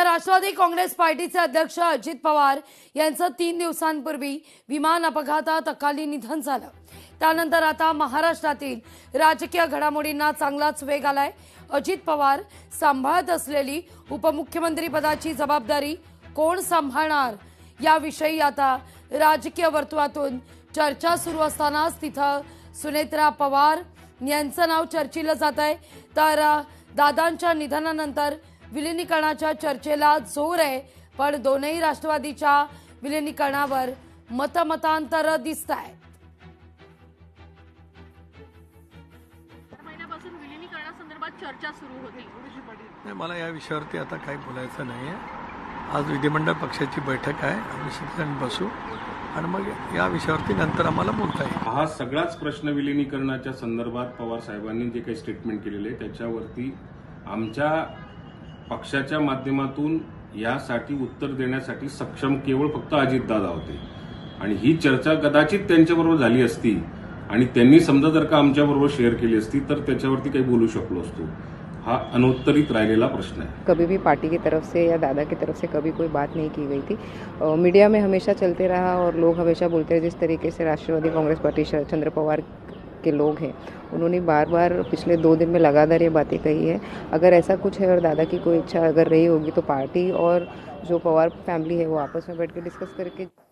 तर राष्ट्रवादी काँग्रेस पार्टीचे अध्यक्ष अजित पवार यांचं 3 दिवसांपूर्वी विमान अपघातात अकाली निधन झालं। त्यानंतर आता महाराष्ट्रातील राजकीय घडामोडींना चांगलाच वेग आलाय। अजित पवार सांभाळत असलेली उपमुख्यमंत्री पदाची जबाबदारी कोण सांभाळणार याविषयी आता राजकीय वर्तुळातून चर्चा सुरू असतानाच तिथं सुनेत्रा पवार यांचं नाव चर्चिलं जात आहे। तर दादांच्या निधनानंतर विलीनीकरणाच्या चर्चेला जोर आहे, पण दोनही राष्ट्रवादीच्या विलीनीकरणावर मतांतर दिसत आहेत। महिन्यापासून विलीनीकरणासंदर्भात चर्चा सुरू होती। नाही, मला या विषयावरती आता काही बोलायचं नाही आहे। आज विधिमंडळ पक्षाची बैठक आहे, आम्ही सगळ्यांनी बसू आणि मग या विषयावरती नंतर आम्हाला बोलता येईल। हा सगळाच प्रश्न विलीनीकरणाच्या संदर्भात पवार साहेबांनी जे काही स्टेटमेंट केलेले आहे त्याच्यावरती आमच्या पक्षाच्या माध्यमातून यासाठी उत्तर देण्यासाठी सक्षम केवळ फक्त अजितदादा होते आणि ही चर्चा कदाचित त्यांच्याबरोबर झाली असती आणि त्यांनी समजा जर का आमच्याबरोबर शेअर केली असती तर त्याच्यावरती काही बोलू शकलो असतो। हा अनुत्तरित राहिलेला प्रश्न है। कभी भी पार्टी की तरफ से या दादा की तरफ से कभी कोई बात नहीं की गई थी। मीडिया में हमेशा चलते रहा और लोग हमेशा बोलते रहे जिस तरीके से राष्ट्रवादी कांग्रेस पार्टी शरद चंद्र पवार के लोग हैं, उन्होंने बार बार पिछले 2 दिन में लगातार ये बातें कही है। अगर ऐसा कुछ है और दादा की कोई इच्छा अगर रही होगी तो पार्टी और जो पवार फैमिली है वो आपस में बैठ के डिस्कस करके